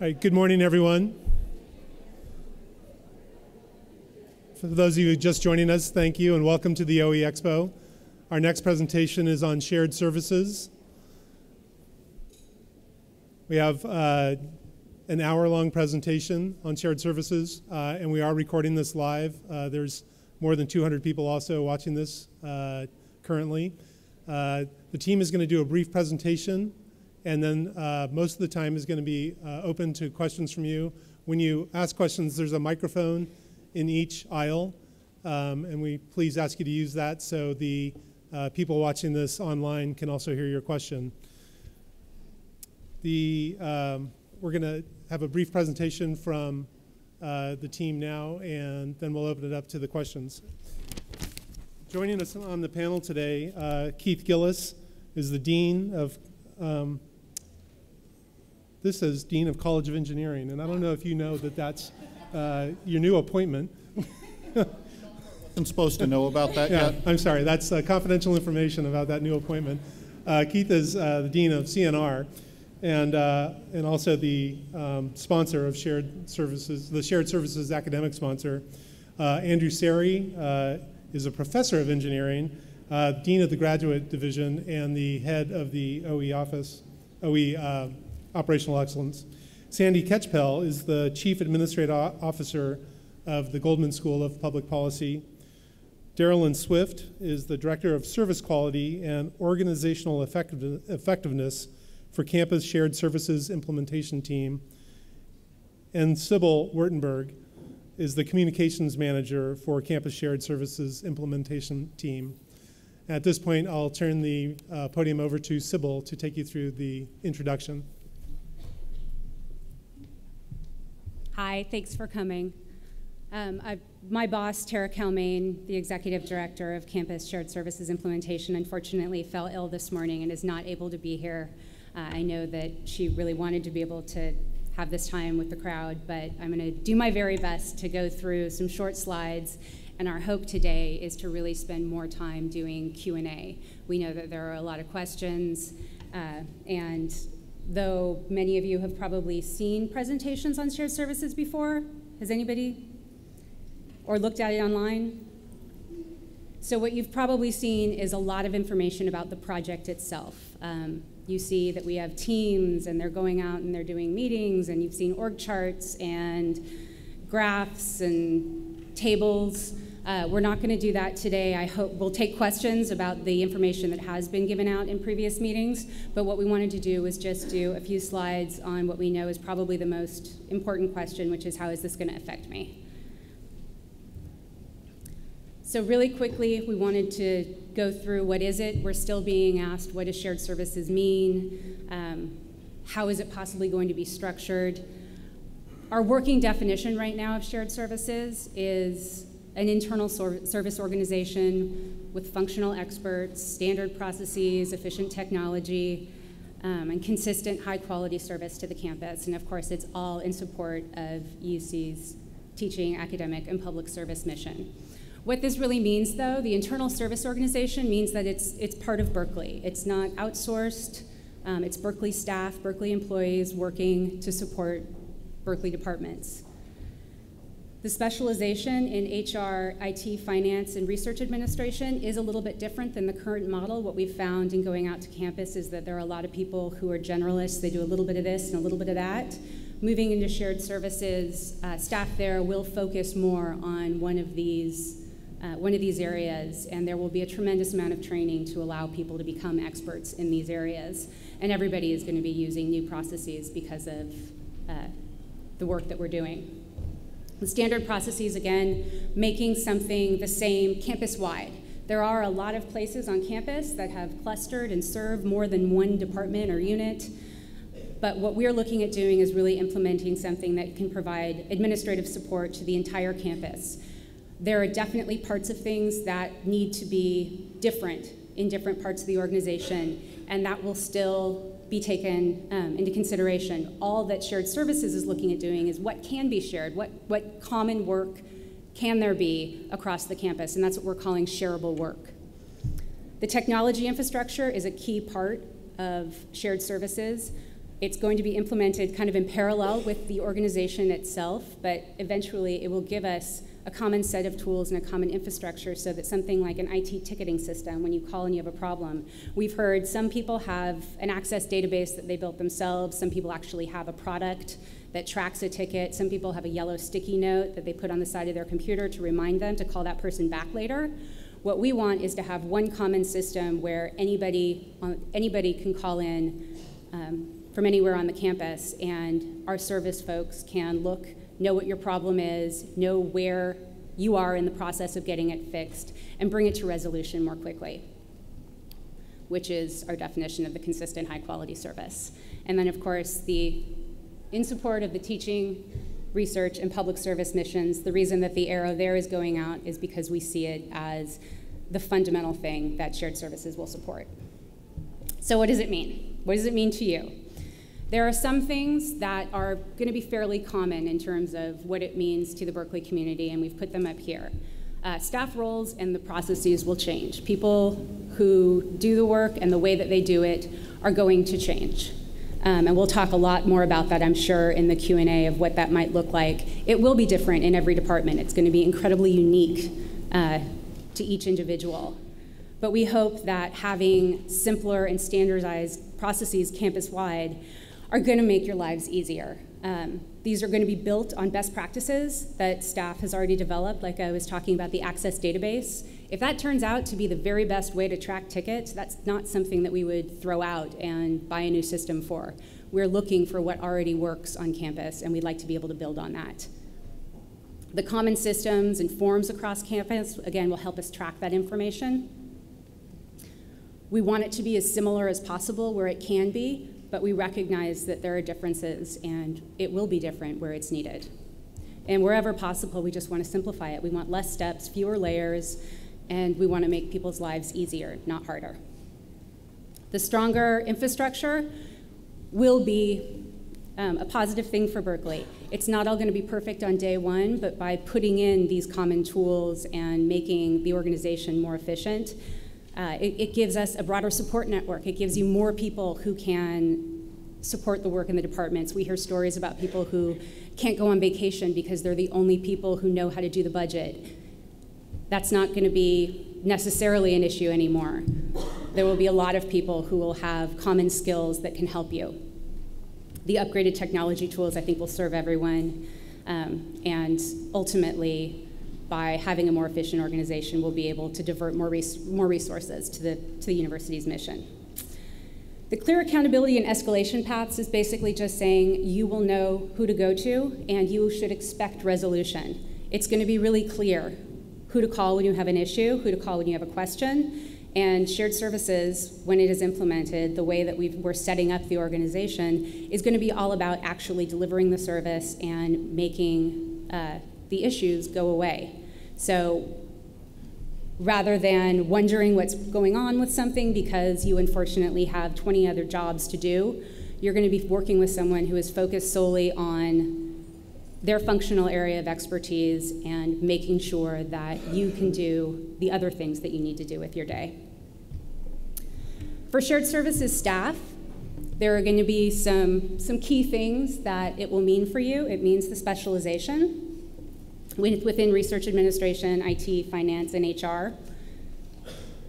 All right, good morning, everyone. For those of you just joining us, thank you and welcome to the OE Expo. Our next presentation is on shared services. We have an hour-long presentation on shared services, and we are recording this live. There's more than 200 people also watching this currently. The team is going to do a brief presentation, and then most of the time is going to be open to questions from you. When you ask questions, there's a microphone in each aisle, and we please ask you to use that so the people watching this online can also hear your question. We're going to have a brief presentation from the team now, and then we'll open it up to the questions. Joining us on the panel today, Keith Gillis is the Dean of, this says Dean of College of Engineering, and I don't know if you know that that's your new appointment. I'm supposed to know about that yet? I'm sorry, that's confidential information about that new appointment. Keith is the Dean of CNR and also the sponsor of Shared Services, the Shared Services academic sponsor. Andrew Seri is a professor of engineering, Dean of the Graduate Division, and the head of the OE office, OE Operational Excellence. Sandy Ketchpel is the Chief Administrative Officer of the Goldman School of Public Policy. Darylyn Swift is the Director of Service Quality and Organizational Effectiveness for Campus Shared Services Implementation Team. And Sybil Wurtenberg is the Communications Manager for Campus Shared Services Implementation Team. At this point, I'll turn the podium over to Sybil to take you through the introduction. Hi, thanks for coming. My boss, Tara Calmain, the Executive Director of Campus Shared Services Implementation, unfortunately fell ill this morning and is not able to be here. I know that she really wanted to be able to have this time with the crowd, but I'm going to do my very best to go through some short slides, and our hope today is to really spend more time doing Q&A. We know that there are a lot of questions, and though many of you have probably seen presentations on shared services before, has anybody? Or looked at it online? So what you've probably seen is a lot of information about the project itself. You see that we have teams and they're going out and they're doing meetings, and you've seen org charts and graphs and tables. We're not going to do that today. I hope we'll take questions about the information that has been given out in previous meetings, but what we wanted to do was just do a few slides on what we know is probably the most important question, which is how is this going to affect me? So really quickly, we wanted to go through what is it. We're still being asked, what does shared services mean? How is it possibly going to be structured? Our working definition right now of shared services is an internal service organization with functional experts, standard processes, efficient technology, and consistent high-quality service to the campus. And of course, it's all in support of UC's teaching, academic, and public service mission. What this really means, though, the internal service organization means that it's part of Berkeley. It's not outsourced. It's Berkeley staff, Berkeley employees working to support Berkeley departments. The specialization in HR, IT, finance, and research administration is a little bit different than the current model. What we've found in going out to campus is that there are a lot of people who are generalists. They do a little bit of this and a little bit of that. Moving into shared services, staff there will focus more on one of these areas, and there will be a tremendous amount of training to allow people to become experts in these areas. And everybody is going to be using new processes because of the work that we're doing. The standard processes, again, making something the same campus-wide. There are a lot of places on campus that have clustered and serve more than one department or unit, but what we're looking at doing is really implementing something that can provide administrative support to the entire campus. There are definitely parts of things that need to be different in different parts of the organization, and that will still be taken into consideration. All that shared services is looking at doing is what can be shared, what common work can there be across the campus, and that's what we're calling shareable work. The technology infrastructure is a key part of shared services. It's going to be implemented kind of in parallel with the organization itself, but eventually it will give us a common set of tools and a common infrastructure so that something like an IT ticketing system, when you call and you have a problem, we've heard some people have an Access database that they built themselves, some people actually have a product that tracks a ticket, some people have a yellow sticky note that they put on the side of their computer to remind them to call that person back later. What we want is to have one common system where anybody can call in from anywhere on the campus, and our service folks can look, know what your problem is, know where you are in the process of getting it fixed, and bring it to resolution more quickly, which is our definition of the consistent high-quality service. And then, of course, in support of the teaching, research, and public service missions, the reason that the arrow there is going out is because we see it as the fundamental thing that shared services will support. So what does it mean? What does it mean to you? There are some things that are going to be fairly common in terms of what it means to the Berkeley community, and we've put them up here. Staff roles and the processes will change. People who do the work and the way that they do it are going to change. And we'll talk a lot more about that, I'm sure, in the Q&A of what that might look like. It will be different in every department. It's going to be incredibly unique to each individual. But we hope that having simpler and standardized processes campus-wide are going to make your lives easier. These are going to be built on best practices that staff has already developed, like I was talking about the Access database. If that turns out to be the very best way to track tickets, that's not something that we would throw out and buy a new system for. We're looking for what already works on campus, and we'd like to be able to build on that. The common systems and forms across campus, again, will help us track that information. We want it to be as similar as possible where it can be, but we recognize that there are differences, and it will be different where it's needed. And wherever possible, we just want to simplify it. We want less steps, fewer layers, and we want to make people's lives easier, not harder. The stronger infrastructure will be a positive thing for Berkeley. It's not all going to be perfect on day one, but by putting in these common tools and making the organization more efficient, it gives us a broader support network. It gives you more people who can support the work in the departments. We hear stories about people who can't go on vacation because they're the only people who know how to do the budget. That's not going to be necessarily an issue anymore. There will be a lot of people who will have common skills that can help you. The upgraded technology tools, I think, will serve everyone, and ultimately, by having a more efficient organization, we'll be able to divert more resources to the university's mission. The clear accountability and escalation paths is basically just saying you will know who to go to, and you should expect resolution. It's going to be really clear who to call when you have an issue, who to call when you have a question, and shared services, when it is implemented, the way that we're setting up the organization, is going to be all about actually delivering the service and making the issues go away. So rather than wondering what's going on with something because you unfortunately have 20 other jobs to do, you're going to be working with someone who is focused solely on their functional area of expertise and making sure that you can do the other things that you need to do with your day. For shared services staff, there are going to be some key things that it will mean for you. It means the specialization within research administration, IT, finance, and HR.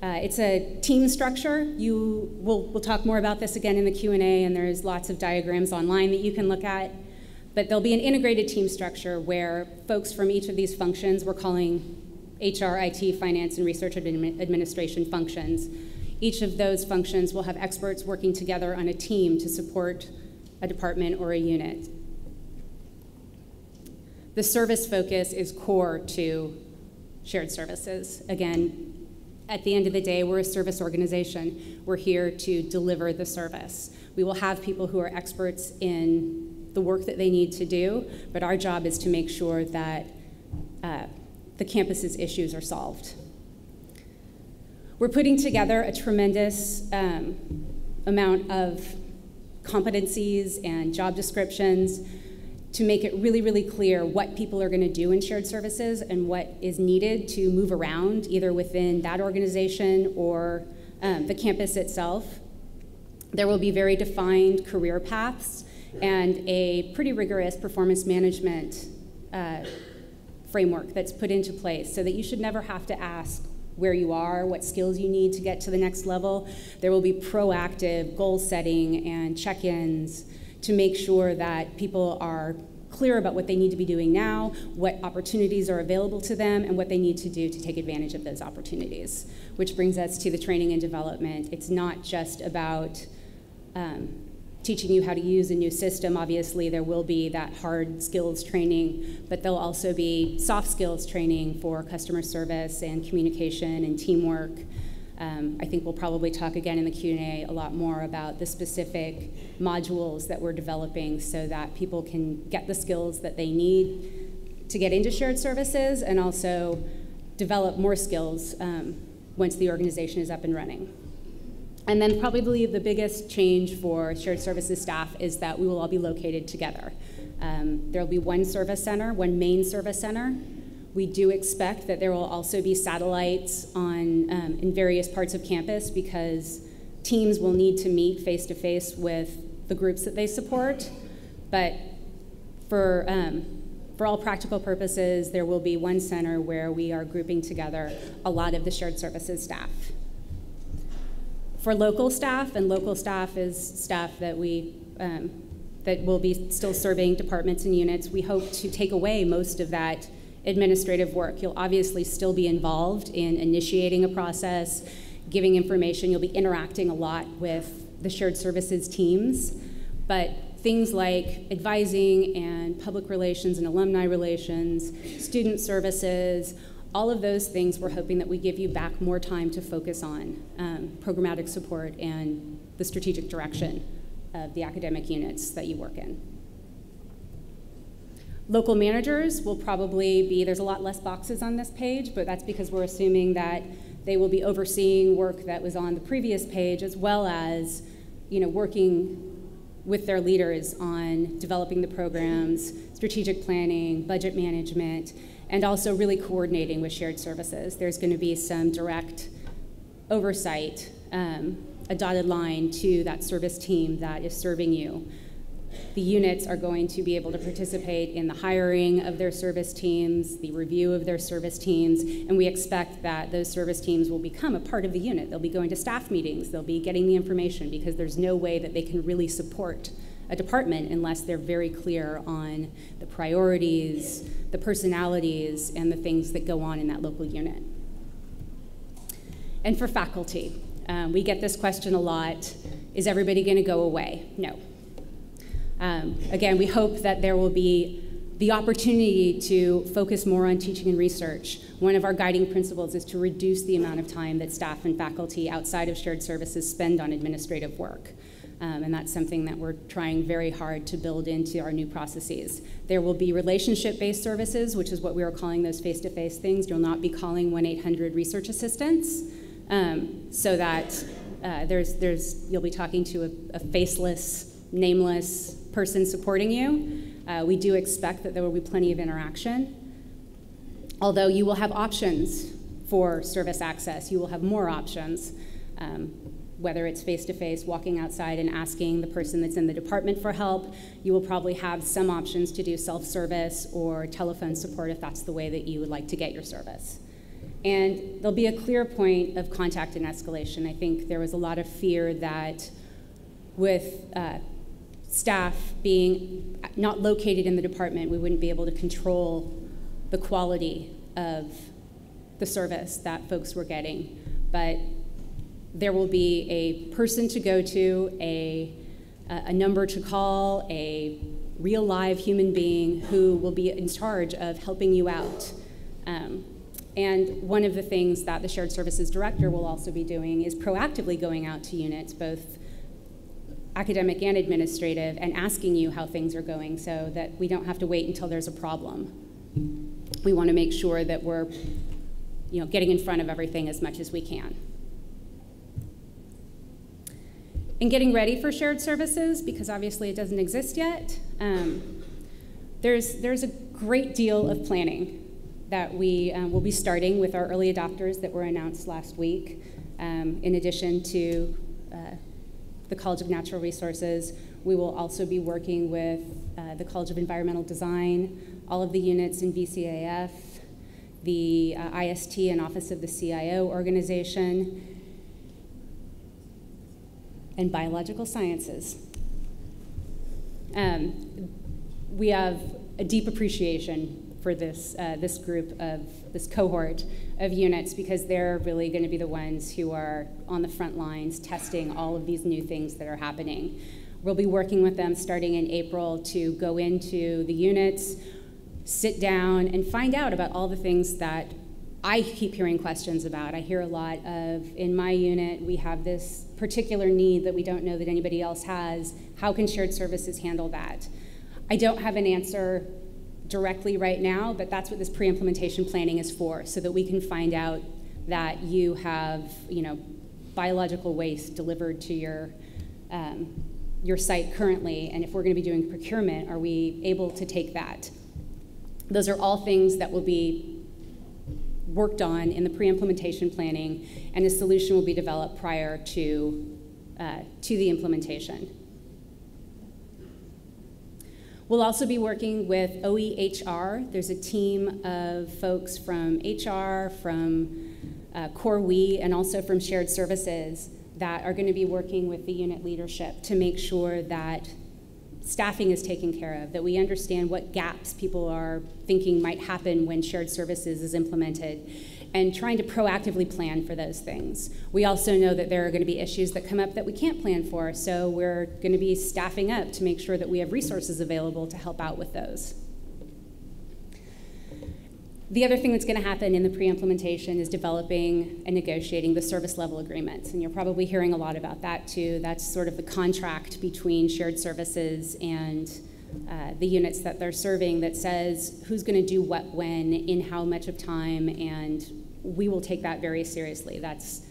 It's a team structure. We'll talk more about this again in the Q&A, and there's lots of diagrams online that you can look at. But there'll be an integrated team structure where folks from each of these functions, we're calling HR, IT, finance, and research administration functions. Each of those functions will have experts working together on a team to support a department or a unit. The service focus is core to shared services. Again, at the end of the day, we're a service organization. We're here to deliver the service. We will have people who are experts in the work that they need to do, but our job is to make sure that the campus's issues are solved. We're putting together a tremendous amount of competencies and job descriptions to make it really, really clear what people are going to do in shared services and what is needed to move around, either within that organization or the campus itself. There will be very defined career paths and a pretty rigorous performance management framework that's put into place so that you should never have to ask where you are, what skills you need to get to the next level. There will be proactive goal setting and check-ins to make sure that people are clear about what they need to be doing now, what opportunities are available to them, and what they need to do to take advantage of those opportunities. Which brings us to the training and development. It's not just about teaching you how to use a new system. Obviously, there will be that hard skills training, but there'll also be soft skills training for customer service and communication and teamwork. I think we'll probably talk again in the Q&A a lot more about the specific modules that we're developing so that people can get the skills that they need to get into shared services and also develop more skills once the organization is up and running. And then probably the biggest change for shared services staff is that we will all be located together. There will be one service center, one main service center. We do expect that there will also be satellites in various parts of campus because teams will need to meet face-to-face with the groups that they support. But for all practical purposes, there will be one center where we are grouping together a lot of the shared services staff. For local staff, and local staff is staff that that will be still serving departments and units, we hope to take away most of that administrative work. You'll obviously still be involved in initiating a process, giving information. You'll be interacting a lot with the shared services teams, but things like advising and public relations and alumni relations, student services, all of those things we're hoping that we give you back more time to focus on programmatic support and the strategic direction of the academic units that you work in. Local managers will probably be, there's a lot less boxes on this page, but that's because we're assuming that they will be overseeing work that was on the previous page as well as working with their leaders on developing the programs, strategic planning, budget management, and also really coordinating with shared services. There's going to be some direct oversight, a dotted line to that service team that is serving you. The units are going to be able to participate in the hiring of their service teams, the review of their service teams, and we expect that those service teams will become a part of the unit. They'll be going to staff meetings, they'll be getting the information because there's no way that they can really support a department unless they're very clear on the priorities, the personalities, and the things that go on in that local unit. And for faculty, we get this question a lot, is everybody going to go away? No. Again, we hope that there will be the opportunity to focus more on teaching and research. One of our guiding principles is to reduce the amount of time that staff and faculty outside of shared services spend on administrative work. And that's something that we're trying very hard to build into our new processes. There will be relationship-based services, which is what we are calling those face-to-face things. You'll not be calling 1-800 research assistants, so that you'll be talking to a faceless, nameless person supporting you. We do expect that there will be plenty of interaction. Although you will have options for service access, you will have more options. Whether it's face-to-face, walking outside and asking the person that's in the department for help, you will probably have some options to do self-service or telephone support if that's the way that you would like to get your service. And there'll be a clear point of contact and escalation. I think there was a lot of fear that with staff being not located in the department, we wouldn't be able to control the quality of the service that folks were getting. But there will be a person to go to, a number to call, a real live human being who will be in charge of helping you out. And one of the things that the Shared Services Director will also be doing is proactively going out to units, both academic and administrative, and asking you how things are going so that we don't have to wait until there's a problem. We want to make sure that we're getting in front of everything as much as we can. In getting ready for shared services, because obviously it doesn't exist yet, there's a great deal of planning that we will be starting with our early adopters that were announced last week, in addition to the College of Natural Resources. We will also be working with the College of Environmental Design, all of the units in VCAF, the IST and Office of the CIO organization, and Biological Sciences. We have a deep appreciation for this this cohort of units, because they're really going to be the ones who are on the front lines testing all of these new things that are happening. We'll be working with them starting in April to go into the units, sit down, and find out about all the things that I keep hearing questions about. I hear a lot of, in my unit, we have this particular need that we don't know that anybody else has. How can shared services handle that? I don't have an answer directly right now, but that's what this pre-implementation planning is for, so that we can find out that you have, biological waste delivered to your site currently, and if we're going to be doing procurement, are we able to take that? Those are all things that will be worked on in the pre-implementation planning, and a solution will be developed prior to the implementation. We'll also be working with OEHR. There's a team of folks from HR, from Core We, and also from Shared Services that are going to be working with the unit leadership to make sure that staffing is taken care of, that we understand what gaps people are thinking might happen when shared services is implemented, and trying to proactively plan for those things. We also know that there are going to be issues that come up that we can't plan for, so we're going to be staffing up to make sure that we have resources available to help out with those. The other thing that's going to happen in the pre-implementation is developing and negotiating the service level agreements, and you're probably hearing a lot about that too. That's sort of the contract between shared services and the units that they're serving that says who's going to do what when, in how much of time, and we will take that very seriously. That's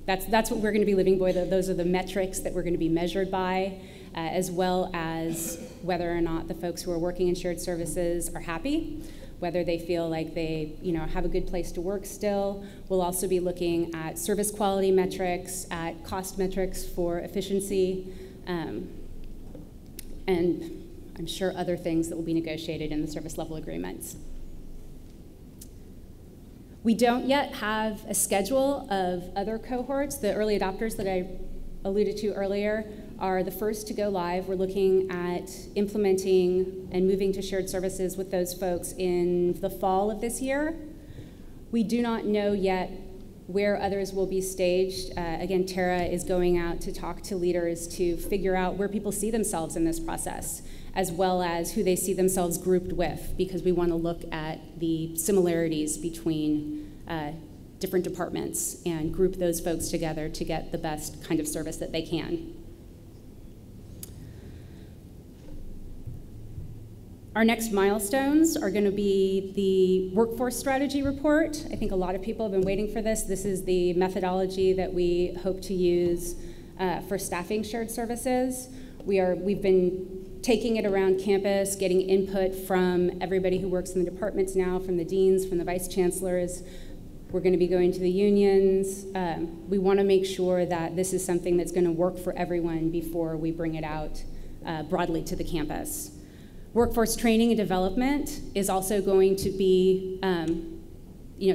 what we're going to be living by. Those are the metrics that we're going to be measured by, as well as whether or not the folks who are working in shared services are happy, whether they feel like they have a good place to work still. We'll also be looking at service quality metrics, at cost metrics for efficiency, and I'm sure other things that will be negotiated in the service level agreements. We don't yet have a schedule of other cohorts. The early adopters that I alluded to earlier are the first to go live. We're looking at implementing and moving to shared services with those folks in the fall of this year. We do not know yet where others will be staged. Again, Tara is going out to talk to leaders to figure out where people see themselves in this process, as well as who they see themselves grouped with, because we want to look at the similarities between different departments and group those folks together to get the best kind of service that they can. Our next milestones are going to be the workforce strategy report. I think a lot of people have been waiting for this. This is the methodology that we hope to use for staffing shared services. We've been taking it around campus, getting input from everybody who works in the departments now, from the deans, from the vice chancellors. We're going to be going to the unions. We want to make sure that this is something that's going to work for everyone before we bring it out broadly to the campus. Workforce training and development is also going to be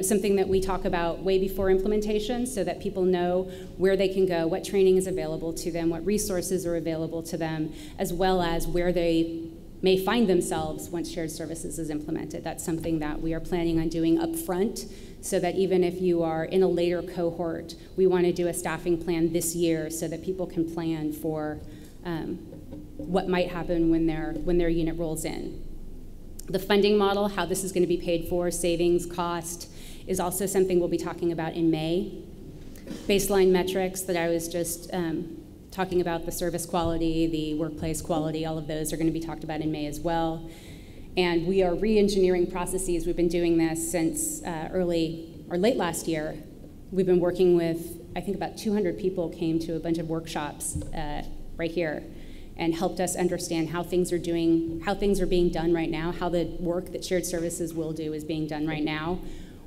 something that we talk about way before implementation, so that people know where they can go, what training is available to them, what resources are available to them, as well as where they may find themselves once shared services is implemented. That's something that we are planning on doing up front, so that even if you are in a later cohort, we want to do a staffing plan this year so that people can plan for what might happen when their unit rolls in. The funding model, how this is going to be paid for, savings, cost, is also something we'll be talking about in May. Baseline metrics that I was just talking about, the service quality, the workplace quality, all of those are going to be talked about in May as well. And we are re-engineering processes. We've been doing this since late last year. We've been working with, I think about 200 people came to a bunch of workshops right here, and helped us understand how things are being done right now, how the work that shared services will do is being done right now.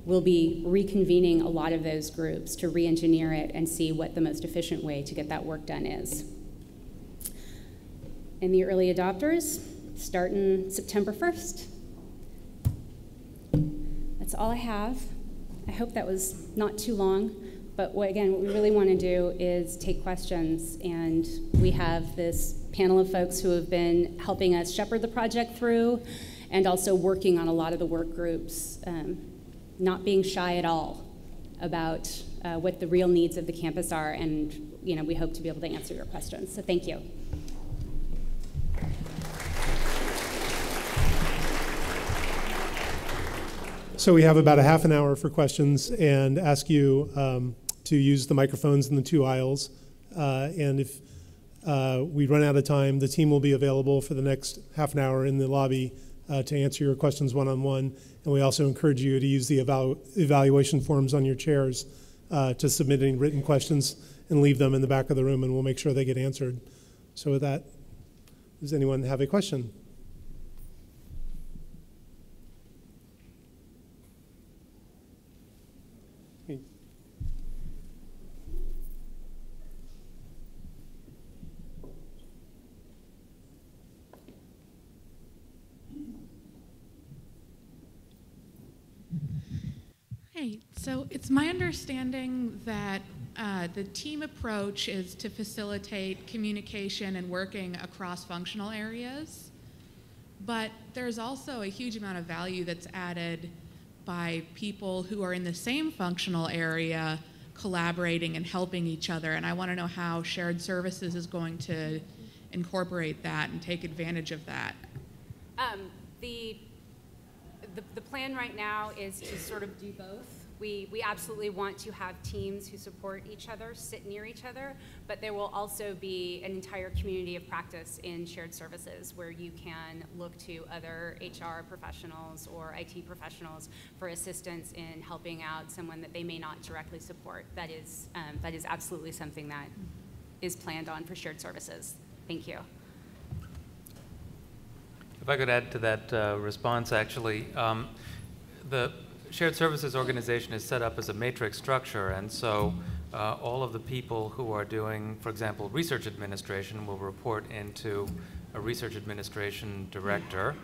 we'll be reconvening a lot of those groups to re-engineer it and see what the most efficient way to get that work done is. And the early adopters, starting September 1st. That's all I have. I hope that was not too long, but again, what we really want to do is take questions, and we have this panel of folks who have been helping us shepherd the project through and also working on a lot of the work groups, not being shy at all about what the real needs of the campus are, and we hope to be able to answer your questions. So thank you. So we have about a half an hour for questions, and ask you to use the microphones in the 2 aisles. And if we run out of time, the team will be available for the next half an hour in the lobby to answer your questions one-on-one. And we also encourage you to use the evaluation forms on your chairs to submit any written questions and leave them in the back of the room, and we'll make sure they get answered. So with that, does anyone have a question? Hey, so it's my understanding that the team approach is to facilitate communication and working across functional areas, but there's also a huge amount of value that's added by people who are in the same functional area collaborating and helping each other, and I want to know how shared services is going to incorporate that and take advantage of that. The plan right now is to sort of do both. We absolutely want to have teams who support each other, sit near each other, but there will also be an entire community of practice in shared services where you can look to other HR professionals or IT professionals for assistance in helping out someone that they may not directly support. That is absolutely something that is planned on for shared services. Thank you. If I could add to that response, actually, the Shared Services Organization is set up as a matrix structure, and so all of the people who are doing, for example, research administration will report into a research administration director,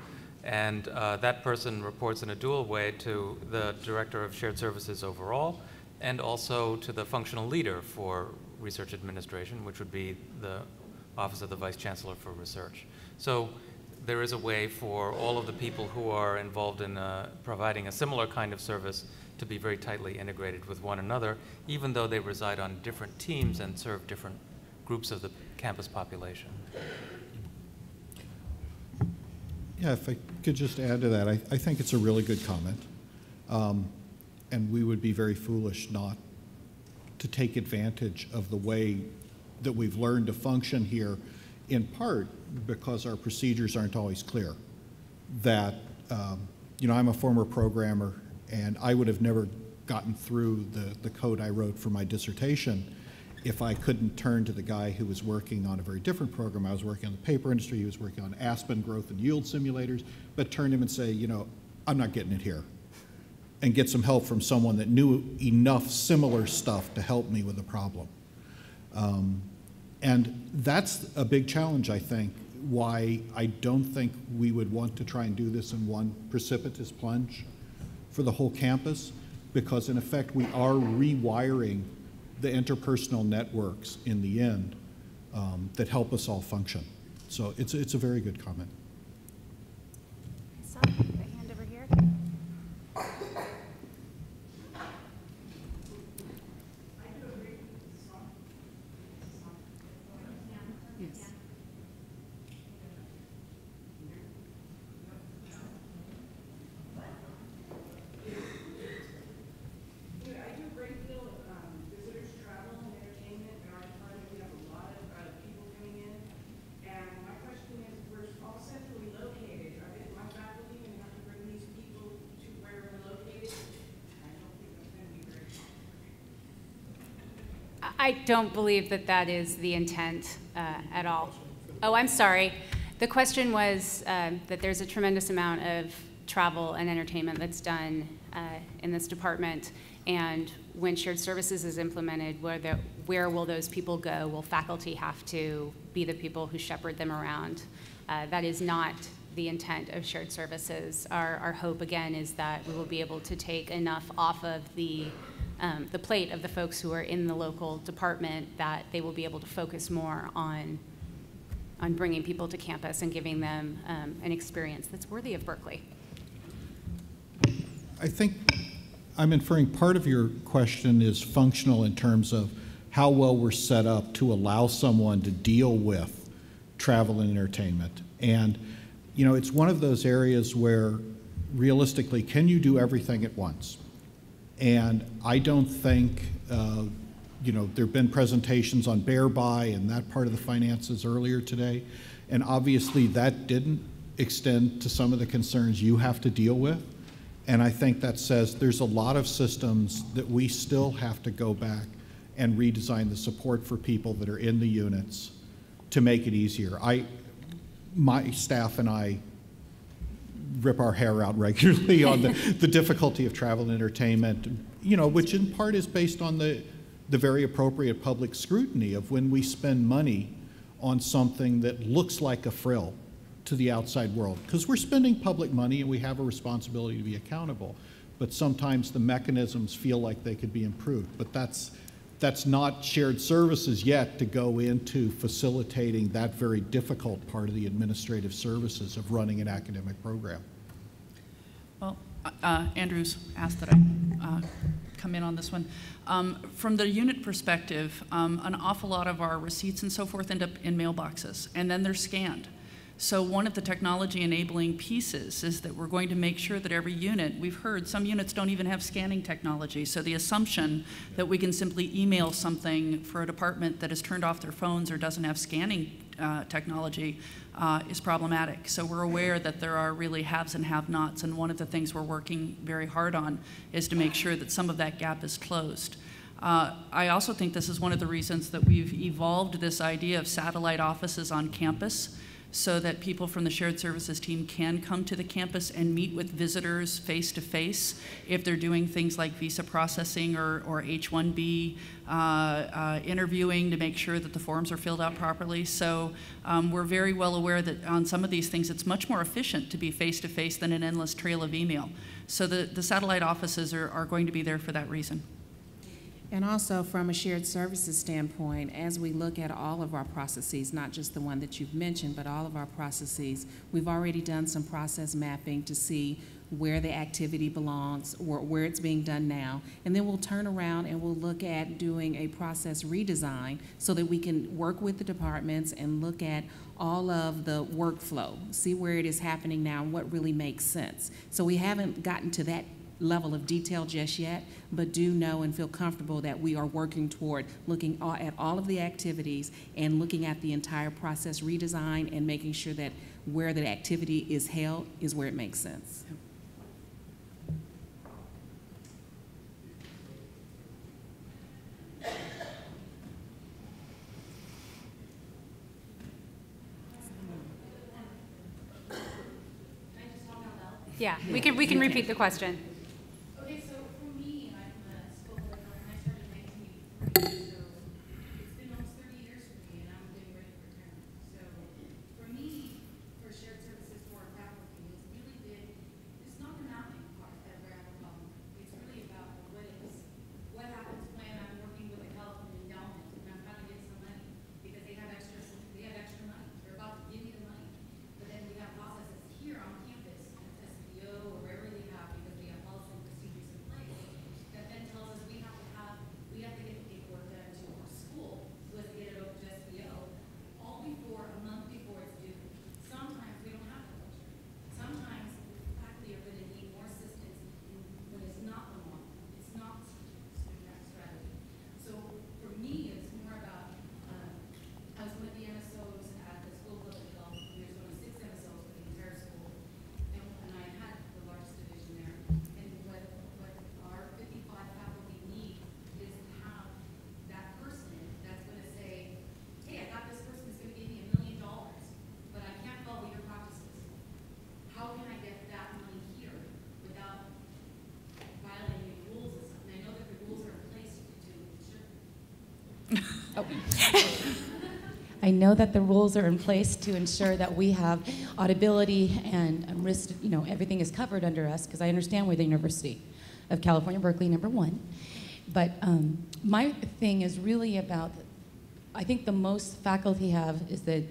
and that person reports in a dual way to the director of shared services overall, and also to the functional leader for research administration, which would be the Office of the Vice Chancellor for Research. So there is a way for all of the people who are involved in providing a similar kind of service to be very tightly integrated with one another, even though they reside on different teams and serve different groups of the campus population. Yeah, if I could just add to that, I think it's a really good comment. And we would be very foolish not to take advantage of the way that we've learned to function here, in part because our procedures aren't always clear. That, I'm a former programmer, and I would have never gotten through the code I wrote for my dissertation if I couldn't turn to the guy who was working on a very different program. I was working on the paper industry, he was working on Aspen growth and yield simulators, but turn him and say, I'm not getting it here, and get some help from someone that knew enough similar stuff to help me with the problem. And that's a big challenge, I think, why I don't think we would want to try and do this in one precipitous plunge for the whole campus, because in effect we are rewiring the interpersonal networks in the end that help us all function. So it's a very good comment. I saw the hand over here. Yes. I don't believe that that is the intent at all. Oh, I'm sorry. The question was that there's a tremendous amount of travel and entertainment that's done in this department. And when shared services is implemented, where will those people go? Will faculty have to be the people who shepherd them around? That is not the intent of shared services. Our hope, again, is that we will be able to take enough off of the plate of the folks who are in the local department that they will be able to focus more on bringing people to campus and giving them an experience that's worthy of Berkeley. I think I'm inferring part of your question is functional in terms of how well we're set up to allow someone to deal with travel and entertainment. And, you know, it's one of those areas where realistically, can you do everything at once? And I don't think, you know, there have been presentations on bear buy and that part of the finances earlier today. And obviously that didn't extend to some of the concerns you have to deal with. And I think that says there's a lot of systems that we still have to go back and redesign the support for people that are in the units to make it easier. My staff and I rip our hair out regularly on the difficulty of travel and entertainment, you know, which in part is based on the very appropriate public scrutiny of when we spend money on something that looks like a frill to the outside world. Because we're spending public money and we have a responsibility to be accountable. But sometimes the mechanisms feel like they could be improved. But that's not shared services yet to go into facilitating that very difficult part of the administrative services of running an academic program. Well, Andrew's asked that I come in on this one. From the unit perspective, an awful lot of our receipts and so forth end up in mailboxes, and then they're scanned. So one of the technology enabling pieces is that we're going to make sure that every unit, we've heard some units don't even have scanning technology. So the assumption that we can simply email something for a department that has turned off their phones or doesn't have scanning technology is problematic. So we're aware that there are really haves and have-nots, and one of the things we're working very hard on is to make sure that some of that gap is closed. I also think this is one of the reasons that we've evolved this idea of satellite offices on campus, so that people from the shared services team can come to the campus and meet with visitors face-to-face if they're doing things like visa processing or H-1B interviewing to make sure that the forms are filled out properly. So we're very well aware that on some of these things it's much more efficient to be face-to-face than an endless trail of email. So the satellite offices are going to be there for that reason. And also from a shared services standpoint, as we look at all of our processes, not just the one that you've mentioned, but all of our processes, we've already done some process mapping to see where the activity belongs, or where it's being done now. And then we'll turn around and we'll look at doing a process redesign so that we can work with the departments and look at all of the workflow, see where it is happening now and what really makes sense. So we haven't gotten to that level of detail just yet, but do know and feel comfortable that we are working toward looking at all of the activities and looking at the entire process redesign and making sure that where the activity is held is where it makes sense. Yeah, we can repeat the question. Oh. I know that the rules are in place to ensure that we have audibility and risk, everything is covered under us, because I understand we're the University of California, Berkeley, #1. But my thing is really about, I think the most faculty have is that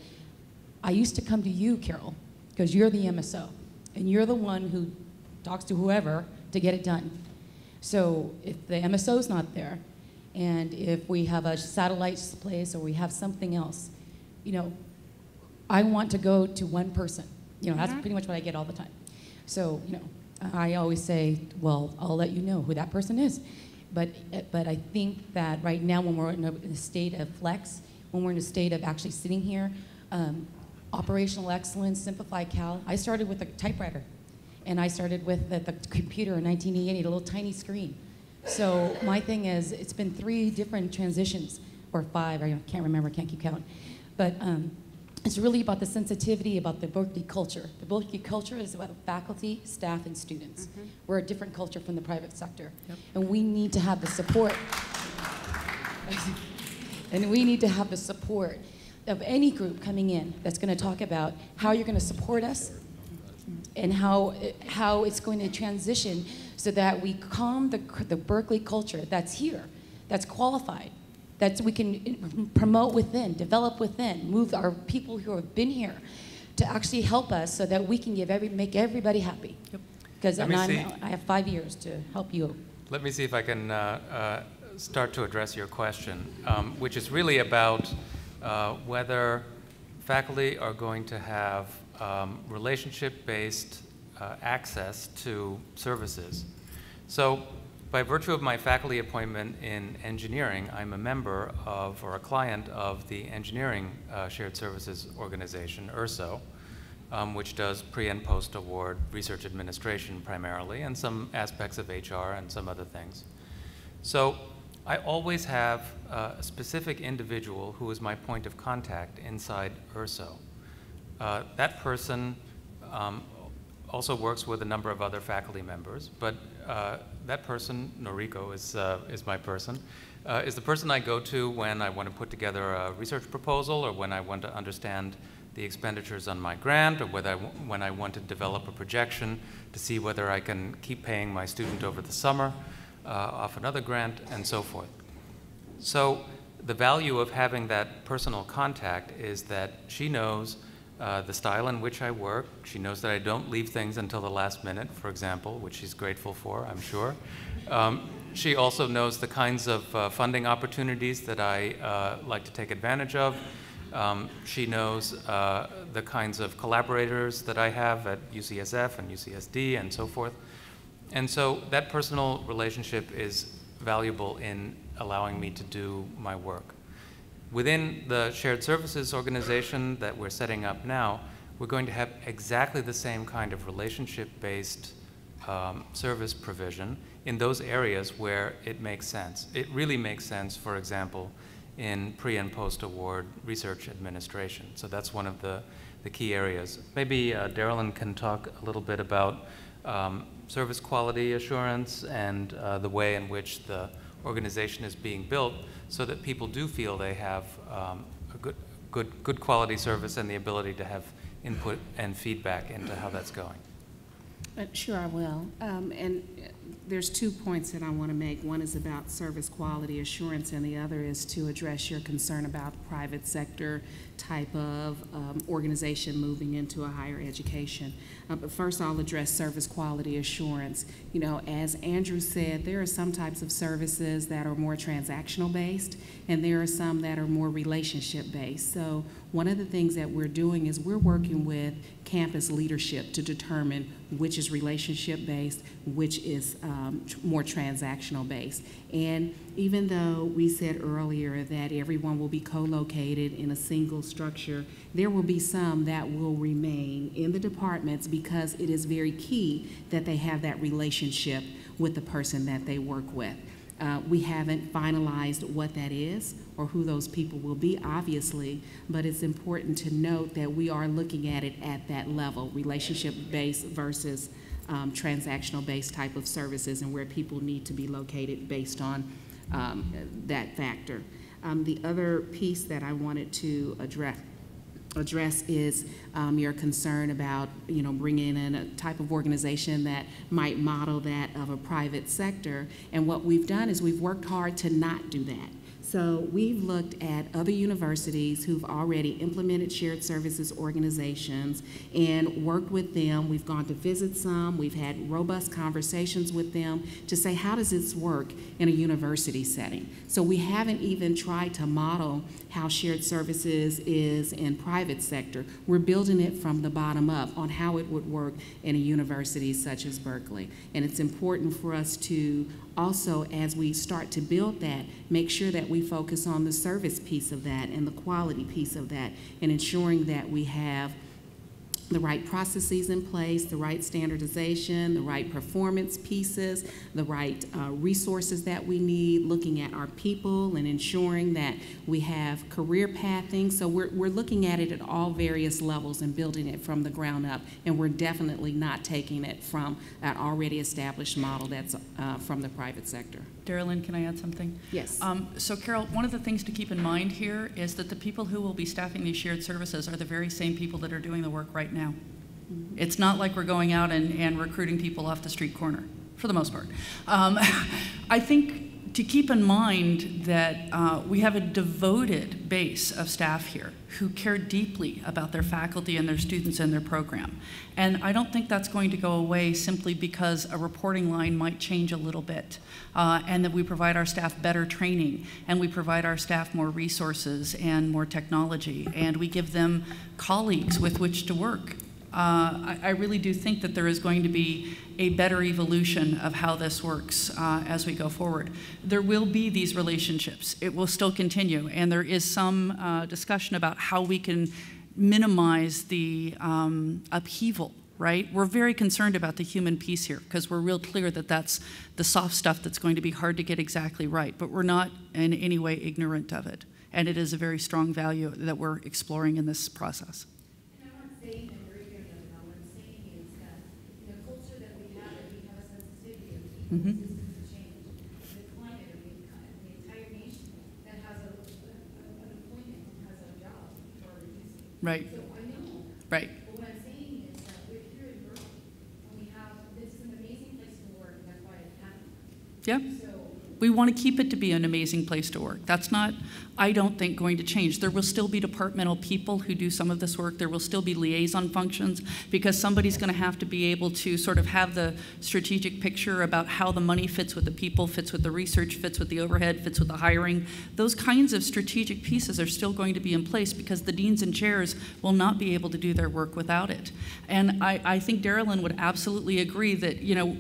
I used to come to you, Carol, because you're the MSO, and you're the one who talks to whoever to get it done. So if the MSO's not there, and if we have a satellite place or we have something else, I want to go to one person. That's pretty much what I get all the time. So, I always say, well, I'll let you know who that person is. But I think that right now, when we're in a state of flex, when we're in a state of actually sitting here, operational excellence, Simplify Cal, I started with a typewriter. And I started with the computer in 1988, a little tiny screen. So my thing is, it's been 3 different transitions, or 5, I can't remember, can't keep count. But it's really about the sensitivity about the Berkeley culture. The Berkeley culture is about faculty, staff, and students. Mm-hmm. We're a different culture from the private sector. Yep. And we need to have the support. And we need to have the support of any group coming in that's going to talk about how you're going to support us and how it's going to transition so that we calm the Berkeley culture that's here, that's qualified, that we can promote within, develop within, move our people who have been here to actually help us so that we can make everybody happy. Because I have 5 years to help you. Let me see if I can start to address your question, which is really about whether faculty are going to have relationship-based access to services. So by virtue of my faculty appointment in engineering, I'm a member of, or a client of, the Engineering Shared Services Organization, ERSO, which does pre- and post-award research administration primarily, and some aspects of HR and some other things. So I always have a specific individual who is my point of contact inside ERSO. That person also works with a number of other faculty members, but that person, Noriko is my person, is the person I go to when I want to put together a research proposal, or when I want to understand the expenditures on my grant, or when I want to develop a projection to see whether I can keep paying my student over the summer off another grant, and so forth. So the value of having that personal contact is that she knows the style in which I work. She knows that I don't leave things until the last minute, for example, which she's grateful for, I'm sure. She also knows the kinds of funding opportunities that I like to take advantage of. She knows the kinds of collaborators that I have at UCSF and UCSD and so forth. And so that personal relationship is valuable in allowing me to do my work. Within the shared services organization that we're setting up now, we're going to have exactly the same kind of relationship-based service provision in those areas where it makes sense. It really makes sense, for example, in pre- and post-award research administration. So that's one of the key areas. Maybe Darylyn can talk a little bit about service quality assurance and the way in which the organization is being built so that people do feel they have a good quality service and the ability to have input and feedback into how that's going. Sure, I will. And there's 2 points that I want to make. One is about service quality assurance, and the other is to address your concern about private sector type of organization moving into a higher education. But first, I'll address service quality assurance. You know, as Andrew said, there are some types of services that are more transactional based, and there are some that are more relationship based. So one of the things that we're doing is we're working with campus leadership to determine which is relationship based, which is more transactional based. And even though we said earlier that everyone will be co-located in a single structure, there will be some that will remain in the departments because it is very key that they have that relationship with the person that they work with. We haven't finalized what that is or who those people will be, obviously, but it's important to note that we are looking at it at that level, relationship-based versus transactional-based type of services, and where people need to be located based on that factor. The other piece that I wanted to address is your concern about, bringing in a type of organization that might model that of a private sector. And what we've done is we've worked hard to not do that. So we've looked at other universities who've already implemented shared services organizations and worked with them. We've gone to visit some. We've had robust conversations with them to say, how does this work in a university setting? So we haven't even tried to model how shared services is in private sector. We're building it from the bottom up on how it would work in a university such as Berkeley. And it's important for us to also, as we start to build that, make sure that we focus on the service piece of that and the quality piece of that, and ensuring that we have the right processes in place, the right standardization, the right performance pieces, the right resources that we need, looking at our people and ensuring that we have career pathing. So we're looking at it at all various levels and building it from the ground up, and we're definitely not taking it from an already established model that's from the private sector. Darylyn, can I add something? Yes. So Carol, one of the things to keep in mind here is that the people who will be staffing these shared services are the very same people that are doing the work right now. Mm-hmm. It's not like we're going out and recruiting people off the street corner, for the most part. I think to keep in mind that we have a devoted base of staff here who care deeply about their faculty and their students and their program. And I don't think that's going to go away simply because a reporting line might change a little bit, and that we provide our staff better training, and we provide our staff more resources and more technology, and we give them colleagues with which to work. I really do think that there is going to be a better evolution of how this works as we go forward. There will be these relationships. It will still continue, and there is some discussion about how we can minimize the upheaval, right? We're very concerned about the human piece here because we're real clear that that's the soft stuff that's going to be hard to get exactly right, but we're not in any way ignorant of it, and it is a very strong value that we're exploring in this process. Mm-hmm. Change, the climate of the entire nation that has an employment, has a job, are reducing. Right. So I know. Right. But what I'm saying is that we're here in Berkeley, and we have, this is an amazing place to work, and that's why it's happening. Yep. So we want to keep it to be an amazing place to work. That's not, I don't think, going to change. There will still be departmental people who do some of this work. There will still be liaison functions because somebody's going to have to be able to sort of have the strategic picture about how the money fits with the people, fits with the research, fits with the overhead, fits with the hiring. Those kinds of strategic pieces are still going to be in place because the deans and chairs will not be able to do their work without it. And I think Darylyn would absolutely agree that,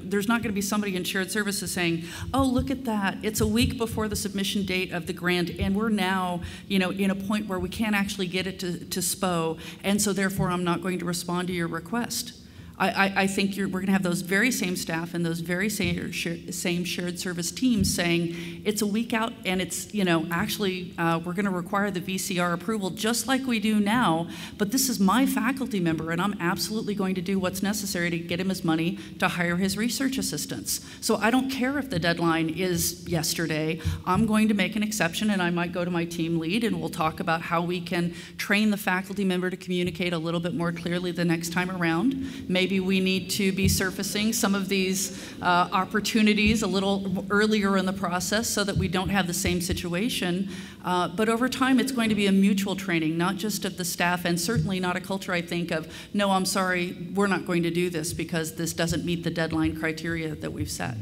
there's not going to be somebody in shared services saying, oh, look at that. It's a week before the submission date of the grant, and we're now, in a point where we can't actually get it to SPO, and so therefore I'm not going to respond to your request. I think we're going to have those very same staff and those very same shared service teams saying it's a week out and it's, actually we're going to require the VCR approval just like we do now, but this is my faculty member and I'm absolutely going to do what's necessary to get him his money to hire his research assistants. So I don't care if the deadline is yesterday. I'm going to make an exception, and I might go to my team lead and we'll talk about how we can train the faculty member to communicate a little bit more clearly the next time around. Maybe we need to be surfacing some of these opportunities a little earlier in the process so that we don't have the same situation. But over time, it's going to be a mutual training, not just of the staff, and certainly not a culture, I think, of, no, I'm sorry, we're not going to do this because this doesn't meet the deadline criteria that we've set.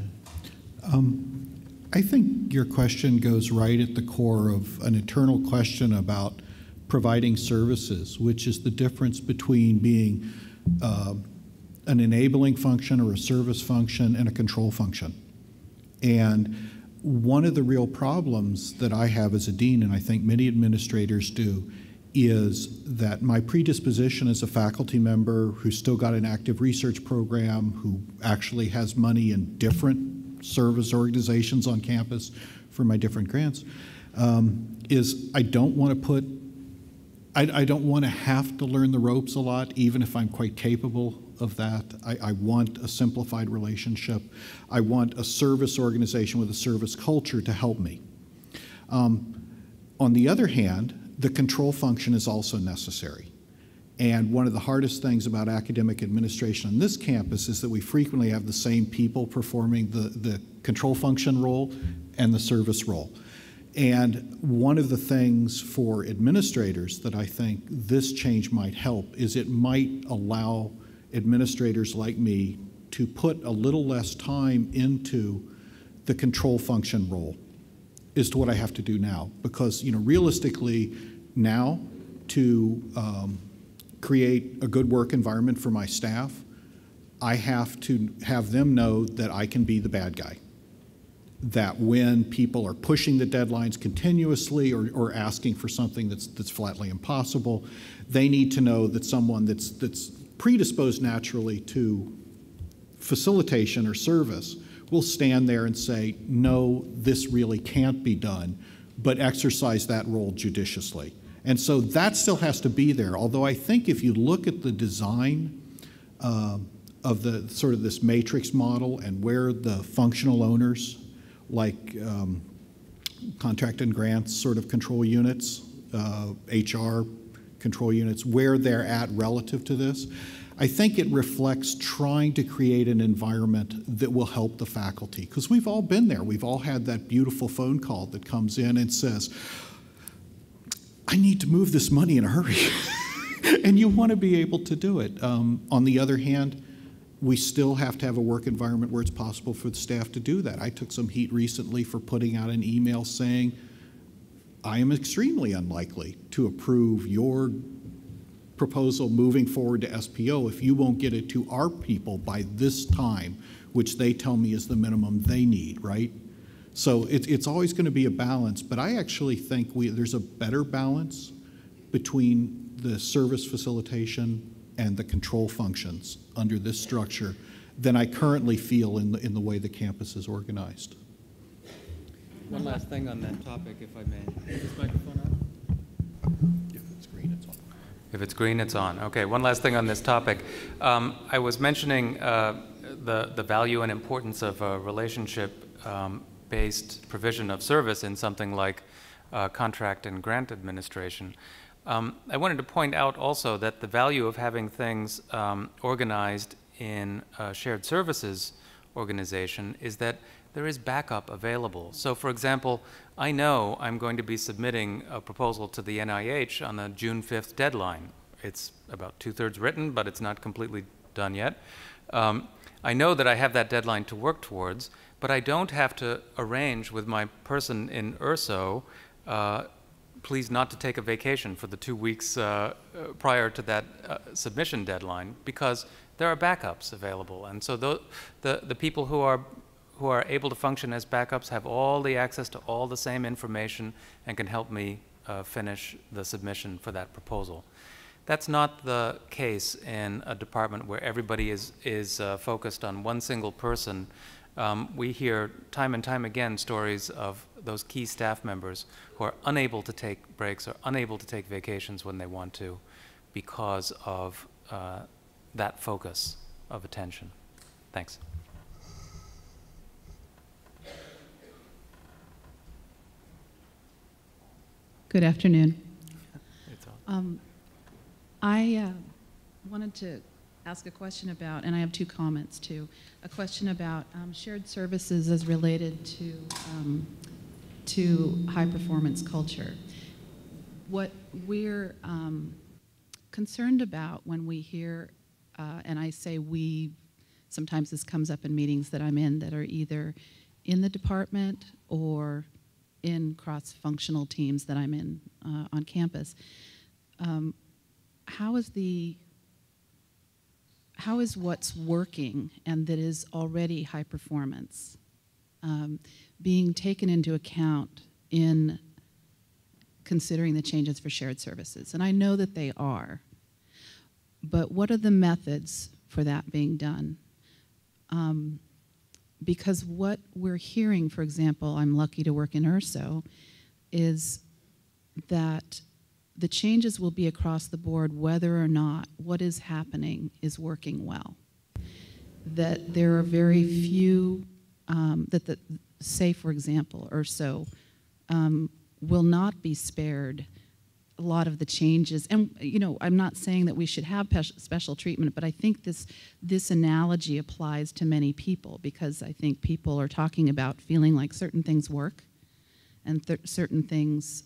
I think your question goes right at the core of an internal question about providing services, which is the difference between being an enabling function or a service function and a control function. And one of the real problems that I have as a dean, and I think many administrators do, is that my predisposition as a faculty member who's still got an active research program, who actually has money in different service organizations on campus for my different grants, is I don't want to have to learn the ropes a lot, even if I'm quite capable of that. I want a simplified relationship. I want a service organization with a service culture to help me. On the other hand, the control function is also necessary. And one of the hardest things about academic administration on this campus is that we frequently have the same people performing the control function role and the service role. And one of the things for administrators that I think this change might help is it might allow administrators like me to put a little less time into the control function role as to what I have to do now. Because, you know, realistically now to create a good work environment for my staff, I have to have them know that I can be the bad guy. That when people are pushing the deadlines continuously or asking for something that's flatly impossible, they need to know that someone that's predisposed naturally to facilitation or service will stand there and say, no, this really can't be done, but exercise that role judiciously. And so that still has to be there, although I think if you look at the design of the sort of this matrix model and where the functional owners, like contract and grants sort of control units, HR control units, where they're at relative to this, I think it reflects trying to create an environment that will help the faculty. Because we've all been there. We've all had that beautiful phone call that comes in and says, I need to move this money in a hurry. And you want to be able to do it. On the other hand, we still have to have a work environment where it's possible for the staff to do that. I took some heat recently for putting out an email saying, I am extremely unlikely to approve your proposal moving forward to SPO if you won't get it to our people by this time, which they tell me is the minimum they need, right? So it's always going to be a balance, but I actually think there's a better balance between the service facilitation and the control functions under this structure than I currently feel in the way the campus is organized. One last thing on that topic, if I may. Is this microphone on? If it's green, it's on. If it's green, it's on. Okay, one last thing on this topic. I was mentioning the value and importance of a relationship-based provision of service in something like contract and grant administration. I wanted to point out also that the value of having things organized in a shared services organization is that there is backup available. So for example, I know I'm going to be submitting a proposal to the NIH on the June 5th deadline. It's about 2/3 written, but it's not completely done yet. I know that I have that deadline to work towards, but I don't have to arrange with my person in URSO please not to take a vacation for the 2 weeks prior to that submission deadline, because there are backups available. And so the people who are able to function as backups have all the access to all the same information and can help me finish the submission for that proposal. That's not the case in a department where everybody is focused on one single person. We hear time and time again stories of those key staff members who are unable to take breaks or unable to take vacations when they want to because of that focus of attention. Thanks. Good afternoon. I wanted to ask a question about, and I have two comments too, a question about shared services as related to high performance culture. What we're concerned about when we hear, and I say we, sometimes this comes up in meetings that I'm in that are either in the department or in cross-functional teams that I'm in on campus. How is what's working and that is already high performance being taken into account in considering the changes for shared services? And I know that they are, but what are the methods for that being done? Because what we're hearing, for example, I'm lucky to work in URSO, is that the changes will be across the board whether or not what is happening is working well. That there are very few, say for example, URSO will not be spared a lot of the changes. And, you know, I'm not saying that we should have special treatment, but I think this analogy applies to many people, because I think people are talking about feeling like certain things work and certain things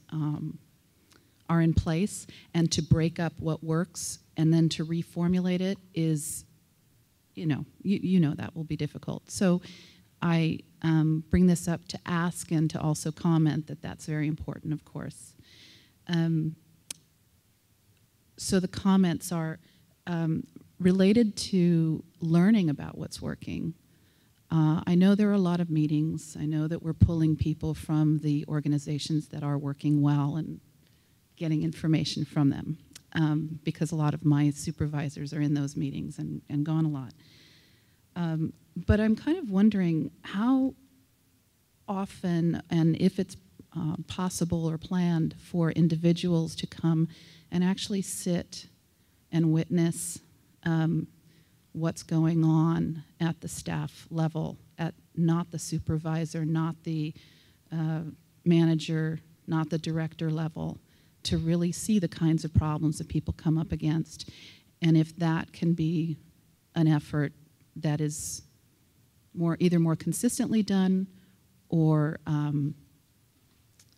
are in place, and to break up what works and then to reformulate it is, you know that will be difficult. So I bring this up to ask and to also comment that that's very important, of course. So the comments are related to learning about what's working. I know there are a lot of meetings. I know that we're pulling people from the organizations that are working well and getting information from them, because a lot of my supervisors are in those meetings and gone a lot. But I'm kind of wondering how often, and if it's possible or planned, for individuals to come and actually sit and witness what's going on at the staff level, at not the supervisor, not the manager, not the director level, to really see the kinds of problems that people come up against. And if that can be an effort that is either more consistently done, or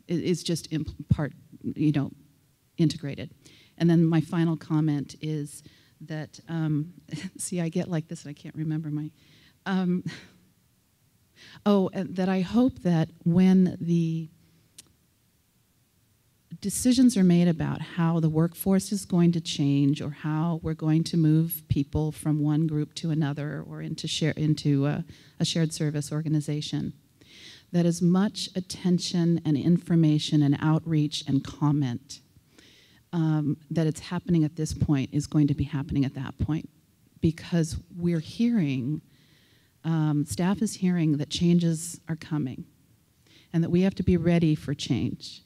is just in part, integrated. And then my final comment is that, see, I get like this and I can't remember my, that I hope that when the decisions are made about how the workforce is going to change, or how we're going to move people from one group to another, or into a shared service organization, that as much attention and information and outreach and comment that it's happening at this point is going to be happening at that point, because we're hearing, staff is hearing that changes are coming and that we have to be ready for change,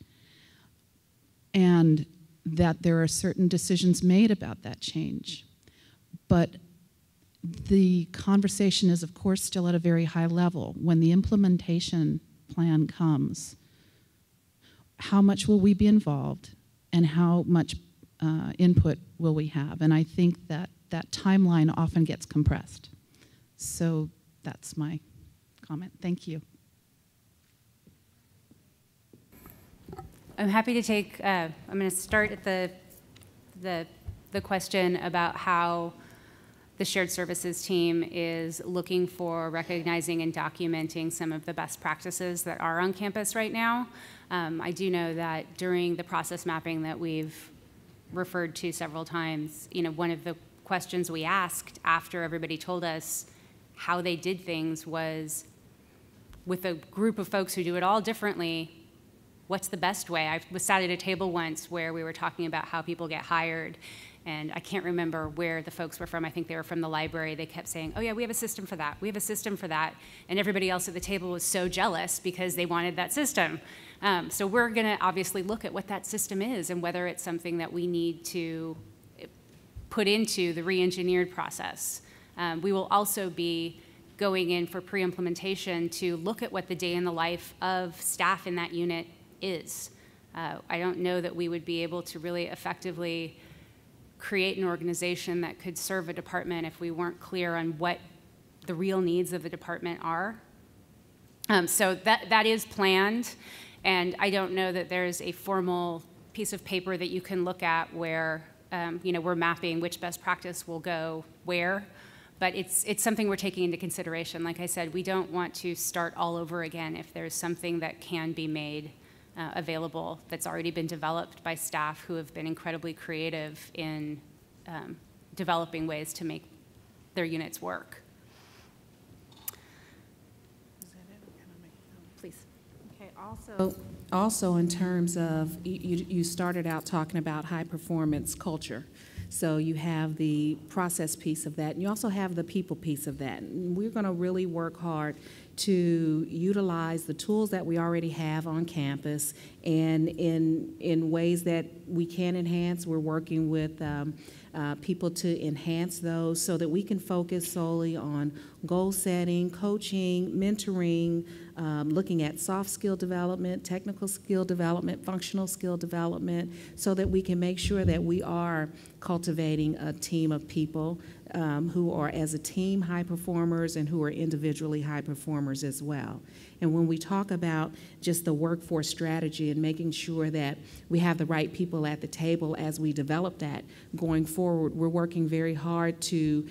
and that there are certain decisions made about that change. But the conversation is, of course, still at a very high level. When the implementation plan comes, how much will we be involved, and how much input will we have? And I think that that timeline often gets compressed. So that's my comment. Thank you. I'm happy to take, I'm going to start at the question about how the shared services team is looking for recognizing and documenting some of the best practices that are on campus right now. I do know that during the process mapping that we've referred to several times, one of the questions we asked after everybody told us how they did things was, with a group of folks who do it all differently, what's the best way? I was sat at a table once where we were talking about how people get hired, and I can't remember where the folks were from. I think they were from the library. They kept saying, oh yeah, we have a system for that. We have a system for that. And everybody else at the table was so jealous because they wanted that system. So we're gonna obviously look at what that system is and whether it's something that we need to put into the re-engineered process. We will also be going in for pre-implementation to look at what the day in the life of staff in that unit is. I don't know that we would be able to really effectively create an organization that could serve a department if we weren't clear on what the real needs of the department are. So that is planned, and I don't know that there's a formal piece of paper that you can look at where we're mapping which best practice will go where, but it's something we're taking into consideration. Like I said, we don't want to start all over again if there's something that can be made available that's already been developed by staff who have been incredibly creative in developing ways to make their units work. Is that it? Please. Okay, also in terms of, you started out talking about high performance culture. So you have the process piece of that, and you also have the people piece of that. And we're going to really work hard to utilize the tools that we already have on campus, and in ways that we can enhance. We're working with people to enhance those so that we can focus solely on goal setting, coaching, mentoring, looking at soft skill development, technical skill development, functional skill development, so that we can make sure that we are cultivating a team of people who are, as a team, high performers and who are individually high performers as well. And when we talk about just the workforce strategy and making sure that we have the right people at the table as we develop that going forward, we're working very hard to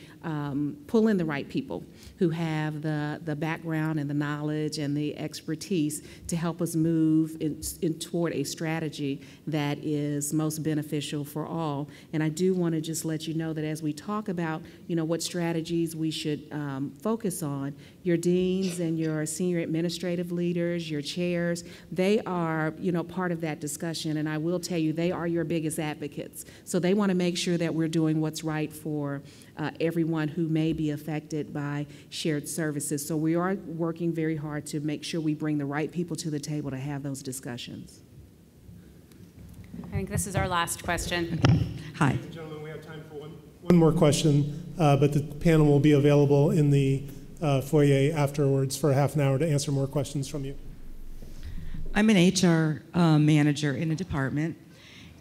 pull in the right people who have the background and the knowledge and the expertise to help us move in toward a strategy that is most beneficial for all. And I do want to just let you know that as we talk about, what strategies we should focus on, your deans and your senior administrative leaders, your chairs, they are, part of that discussion. And I will tell you, they are your biggest advocates. So they want to make sure that we're doing what's right for everyone who may be affected by shared services. So we are working very hard to make sure we bring the right people to the table to have those discussions. I think this is our last question. Hi. Ladies and gentlemen, we have time for one more question, but the panel will be available in the foyer afterwards for a half an hour to answer more questions from you. I'm an HR manager in a department,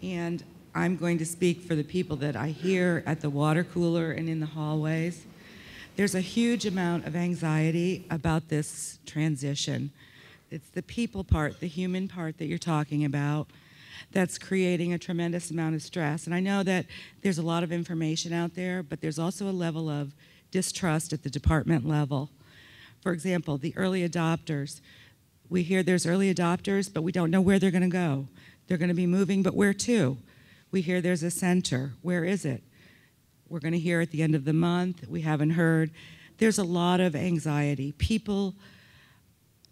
and I'm going to speak for the people that I hear at the water cooler and in the hallways. There's a huge amount of anxiety about this transition. It's the people part, the human part that you're talking about, that's creating a tremendous amount of stress. And I know that there's a lot of information out there, but there's also a level of distrust at the department level. For example, the early adopters. We hear there's early adopters, but we don't know where they're going to go. They're going to be moving, but where to? We hear there's a center. Where is it? We're going to hear at the end of the month. We haven't heard. There's a lot of anxiety. People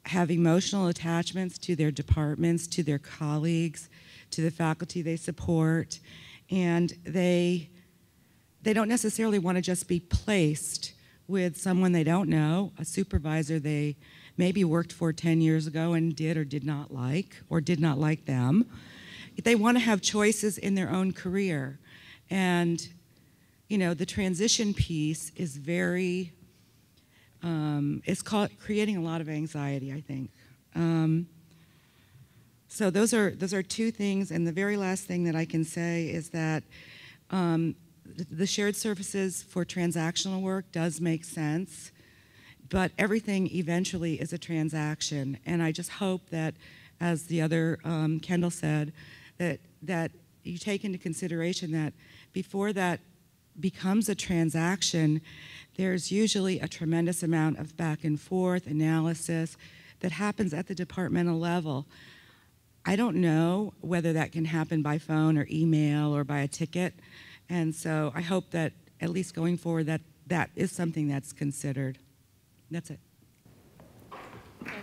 have emotional attachments to their departments, to their colleagues, to the faculty they support, and they don't necessarily want to just be placed with someone they don't know, a supervisor they maybe worked for 10 years ago and did or did not like, or did not like them. They want to have choices in their own career. And, the transition piece is very, it's creating a lot of anxiety, I think. So those are two things, and the very last thing that I can say is that the shared services for transactional work does make sense, but everything eventually is a transaction, and I just hope that, as the other Kendall said, that you take into consideration that before that becomes a transaction, there's usually a tremendous amount of back and forth analysis that happens at the departmental level. I don't know whether that can happen by phone or email or by a ticket, and so I hope that at least going forward that is something that's considered. That's it.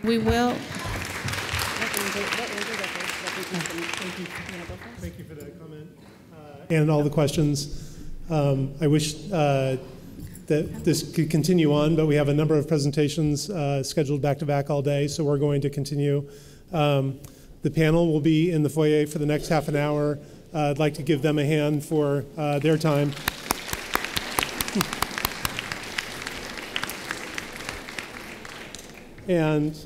We will. Thank you for that comment and all the questions. I wish that this could continue on, but we have a number of presentations scheduled back-to-back all day, so we're going to continue. The panel will be in the foyer for the next half an hour. I'd like to give them a hand for their time. And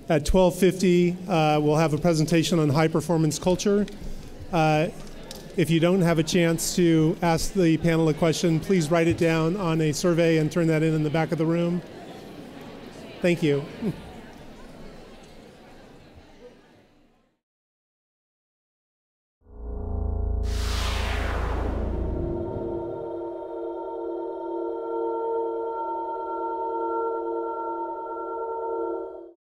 at 12:50, we'll have a presentation on high-performance culture. If you don't have a chance to ask the panel a question, please write it down on a survey and turn that in the back of the room. Thank you.